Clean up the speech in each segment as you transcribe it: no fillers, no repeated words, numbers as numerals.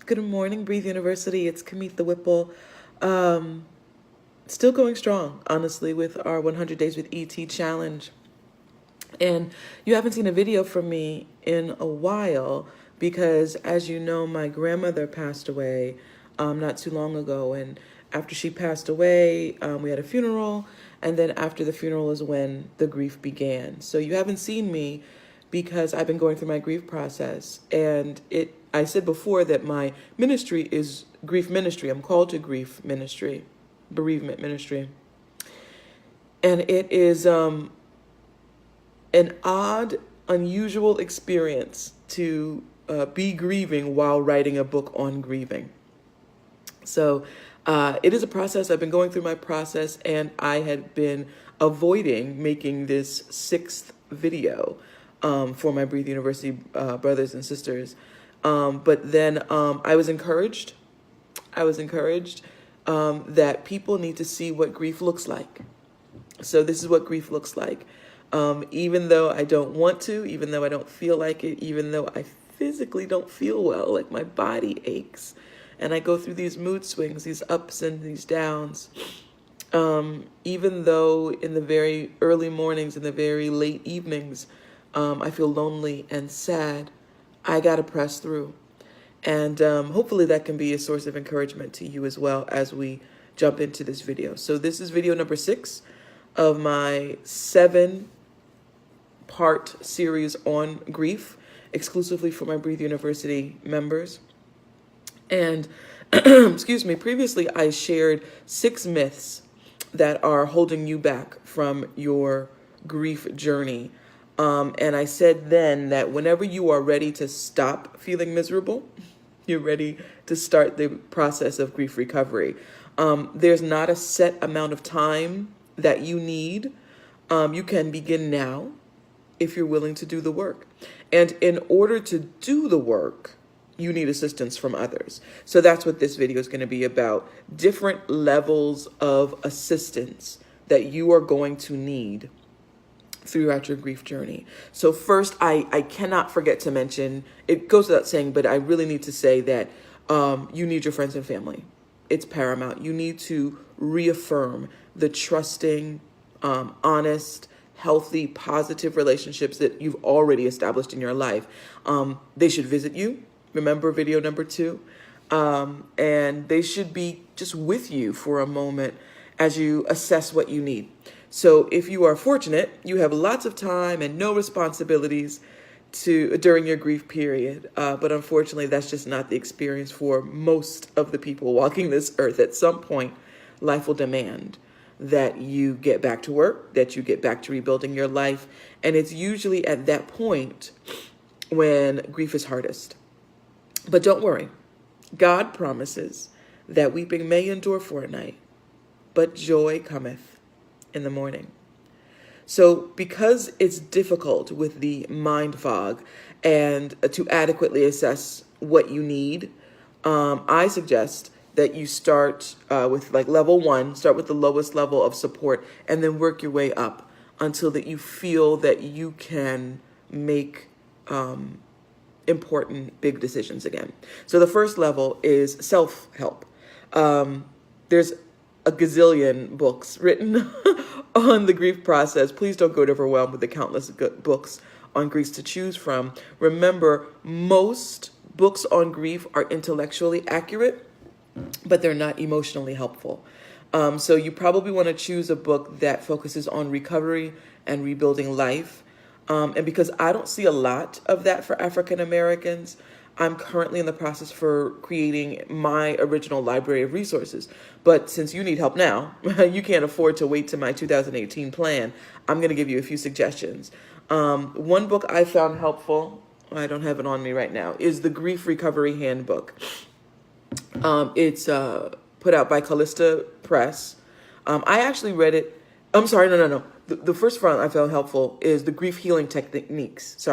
Good morning, Breathe University. It's Kamith the Whipple. Still going strong, honestly, with our 100 Days with ET challenge. And you haven't seen a video from me in a while because, as you know, my grandmother passed away not too long ago. And after she passed away, we had a funeral. And then after the funeral is when the grief began. So you haven't seen me because I've been going through my grief process. And I said before that my ministry is grief ministry. I'm called to grief ministry, bereavement ministry. And it is an odd, unusual experience to be grieving while writing a book on grieving. So it is a process. I've been going through my process, and I had been avoiding making this 6th video for my Breathe University brothers and sisters. But then I was encouraged. That people need to see what grief looks like. So this is what grief looks like. Even though I don't want to, even though I don't feel like it, even though I physically don't feel well, like my body aches, and I go through these mood swings, these ups and these downs. Even though in the very early mornings and the very late evenings, I feel lonely and sad, I gotta press through. And hopefully that can be a source of encouragement to you as well as we jump into this video. So this is video number 6 of my 7-part series on grief, exclusively for my Breathe University members. And excuse me, previously I shared 6 myths that are holding you back from your grief journey. And I said then that whenever you are ready to stop feeling miserable, you're ready to start the process of grief recovery. There's not a set amount of time that you need. You can begin now if you're willing to do the work. And in order to do the work, you need assistance from others. So that's what this video is going to be about. Different levels of assistance that you are going to need throughout your grief journey. So first, I cannot forget to mention, it goes without saying, but I really need to say that you need your friends and family. It's paramount. You need to reaffirm the trusting, honest, healthy, positive relationships that you've already established in your life. They should visit you. Remember video number 2? And they should be just with you for a moment as you assess what you need. So if you are fortunate, you have lots of time and no responsibilities during your grief period. But unfortunately, that's just not the experience for most of the people walking this earth. At some point, life will demand that you get back to work, that you get back to rebuilding your life. And it's usually at that point when grief is hardest. But don't worry. God promises that weeping may endure for a night, but joy cometh in the morning. So because it's difficult with the mind fog and to adequately assess what you need, I suggest that you start with like level 1, start with the lowest level of support, and then work your way up until that you feel that you can make important big decisions again. So the first level is self-help. There's a gazillion books written on the grief process. Please don't get overwhelmed with the countless books on grief to choose from. Remember, most books on grief are intellectually accurate, but they're not emotionally helpful. So you probably want to choose a book that focuses on recovery and rebuilding life. And because I don't see a lot of that for African Americans, I'm currently in the process for creating my original library of resources. But since you need help now, you can't afford to wait to my 2018 plan, I'm going to give you a few suggestions. One book I found helpful, I don't have it on me right now, is the Grief Recovery Handbook. It's put out by Callista Press. I actually read it. I'm sorry, no. The first one I found helpful is the Grief Healing Techniques,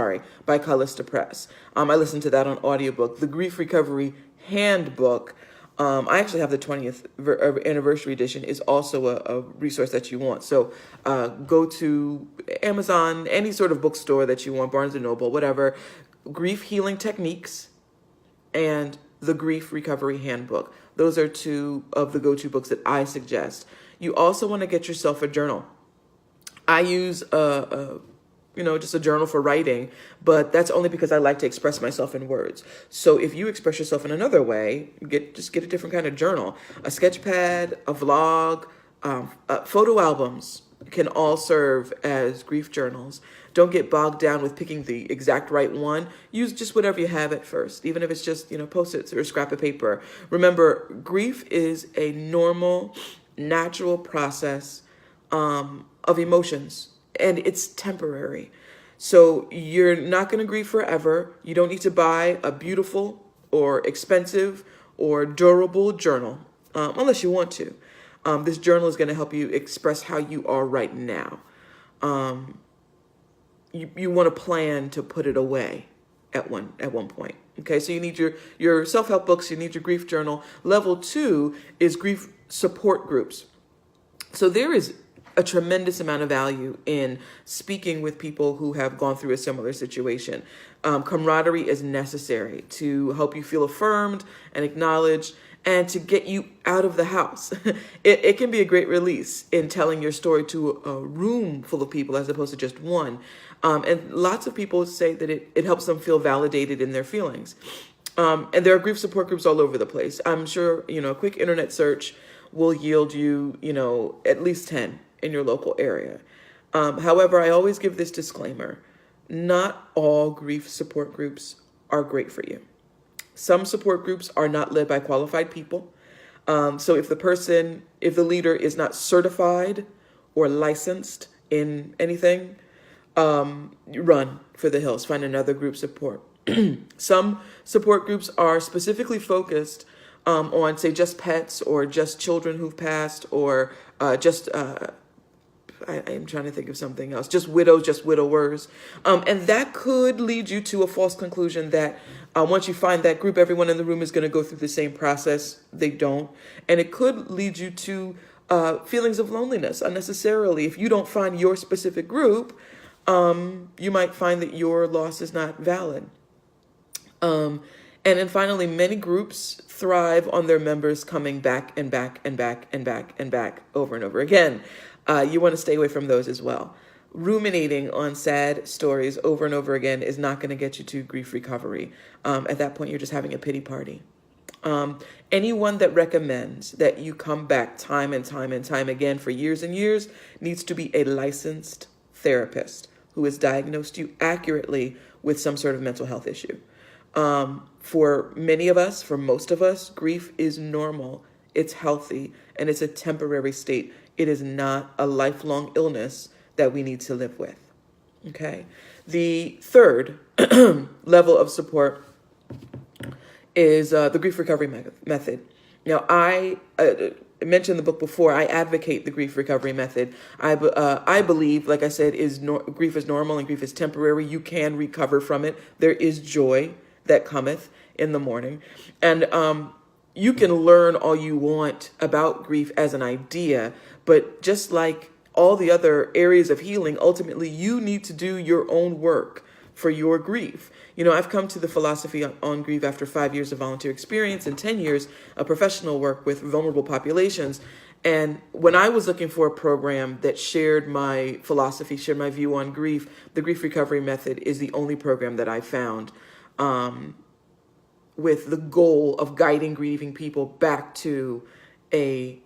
by Callista Press. I listened to that on audiobook. The Grief Recovery Handbook, I actually have the 20th anniversary edition, is also a resource that you want. So go to Amazon, any sort of bookstore that you want, Barnes & Noble, whatever. Grief Healing Techniques and the Grief Recovery Handbook. Those are two of the go-to books that I suggest. You also want to get yourself a journal. I use just a journal for writing, but that's only because I like to express myself in words. So if you express yourself in another way, just get a different kind of journal. A sketch pad, a vlog, photo albums can all serve as grief journals. Don't get bogged down with picking the exact right one. Use just whatever you have at first, even if it's just, Post-its or a scrap of paper. Remember, grief is a normal, natural process of emotions, and it's temporary. So you're not going to grieve forever. You don't need to buy a beautiful or expensive or durable journal, unless you want to. This journal is going to help you express how you are right now. You want to plan to put it away at one point. Okay, so you need your self-help books, you need your grief journal. Level 2 is grief support groups. So there is a tremendous amount of value in speaking with people who have gone through a similar situation. Camaraderie is necessary to help you feel affirmed and acknowledged, and to get you out of the house. It can be a great release in telling your story to a room full of people as opposed to just one. And lots of people say that it helps them feel validated in their feelings. And there are grief support groups all over the place. I'm sure, a quick internet search will yield you, at least 10 in your local area. However, I always give this disclaimer. Not all grief support groups are great for you. Some support groups are not led by qualified people. So if the leader is not certified or licensed in anything, you run for the hills, find another group support. Some support groups are specifically focused on, say, just pets or just children who've passed, or I'm trying to think of something else, just widows, just widowers. And that could lead you to a false conclusion that once you find that group, everyone in the room is going to go through the same process. They don't. And it could lead you to feelings of loneliness unnecessarily. If you don't find your specific group, you might find that your loss is not valid. And then finally, many groups thrive on their members coming back and back and back and back and back over and over again. You want to stay away from those as well. Ruminating on sad stories over and over again is not going to get you to grief recovery. At that point, you're just having a pity party. Anyone that recommends that you come back time and time and time again for years and years needs to be a licensed therapist who has diagnosed you accurately with some sort of mental health issue. For many of us, for most of us, grief is normal, it's healthy, and it's a temporary state. It is not a lifelong illness that we need to live with. Okay. The third level of support is the grief recovery method. Now, I mentioned in the book before, I advocate the grief recovery method. I believe, like I said, grief is normal and grief is temporary. You can recover from it. There is joy that cometh in the morning. And you can learn all you want about grief as an idea, but just like all the other areas of healing, ultimately you need to do your own work for your grief. I've come to the philosophy on grief after 5 years of volunteer experience and 10 years of professional work with vulnerable populations. And when I was looking for a program that shared my philosophy, shared my view on grief, the grief recovery method is the only program that I found with the goal of guiding grieving people back to a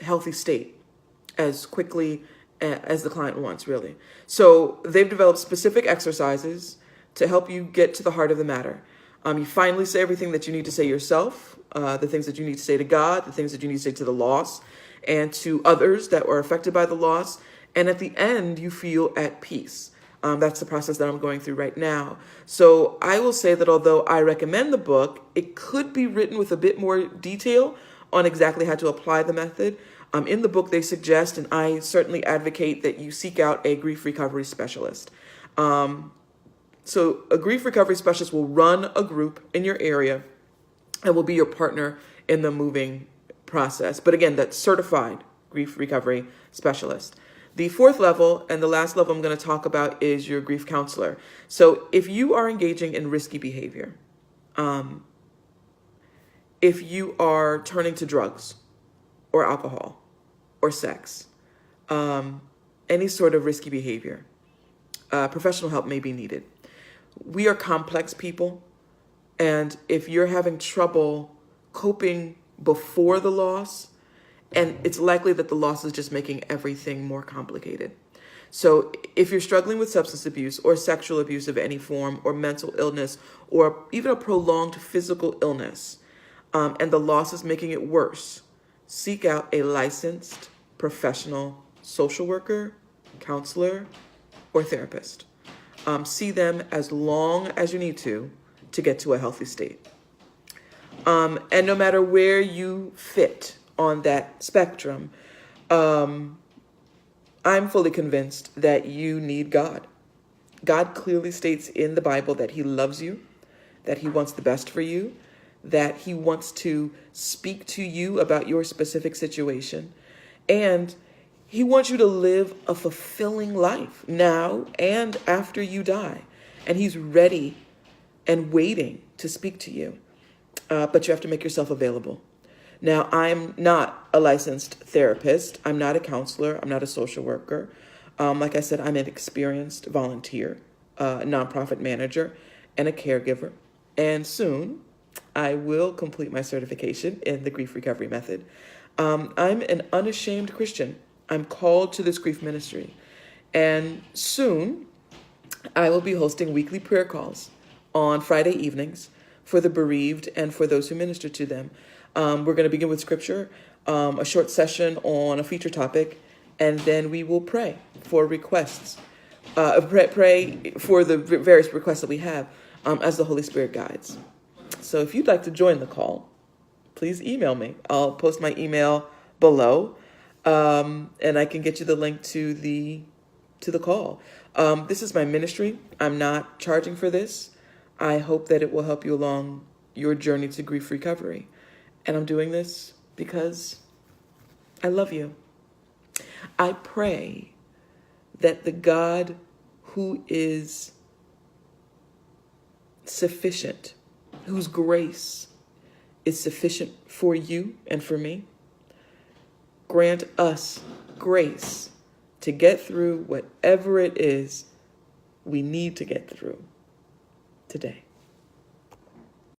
healthy state as quickly as the client wants, really. So they've developed specific exercises to help you get to the heart of the matter. You finally say everything that you need to say yourself, the things that you need to say to God, the things that you need to say to the loss and to others that were affected by the loss. And at the end, you feel at peace. That's the process that I'm going through right now. So I will say that although I recommend the book, it could be written with a bit more detail on exactly how to apply the method. In the book, they suggest, and I certainly advocate, that you seek out a grief recovery specialist. So a grief recovery specialist will run a group in your area and will be your partner in the moving process. But again, that's certified grief recovery specialist. The fourth level and the last level I'm going to talk about is your grief counselor. So if you are engaging in risky behavior, If you are turning to drugs or alcohol or sex, any sort of risky behavior, professional help may be needed. We are complex people, and if you're having trouble coping before the loss, and it's likely that the loss is just making everything more complicated. So if you're struggling with substance abuse or sexual abuse of any form, or mental illness, or even a prolonged physical illness, and the loss is making it worse, seek out a licensed professional social worker, counselor, or therapist. See them as long as you need to get to a healthy state. And no matter where you fit on that spectrum, I'm fully convinced that you need God. God clearly states in the Bible that he loves you, that he wants the best for you, that he wants to speak to you about your specific situation, and he wants you to live a fulfilling life now and after you die. And he's ready and waiting to speak to you, but you have to make yourself available. Now, I'm not a licensed therapist. I'm not a counselor. I'm not a social worker. Like I said, I'm an experienced volunteer, a nonprofit manager, and a caregiver. And soon, I will complete my certification in the grief recovery method. I'm an unashamed Christian. I'm called to this grief ministry. And soon, I will be hosting weekly prayer calls on Friday evenings for the bereaved and for those who minister to them. We're going to begin with scripture, a short session on a feature topic, and then we will pray for requests, pray for the various requests that we have as the Holy Spirit guides. So if you'd like to join the call, please email me. I'll post my email below, and I can get you the link to the call. This is my ministry. I'm not charging for this. I hope that it will help you along your journey to grief recovery. And I'm doing this because I love you. I pray that the God who is sufficient, whose grace is sufficient for you and for me, grant us grace to get through whatever it is we need to get through today.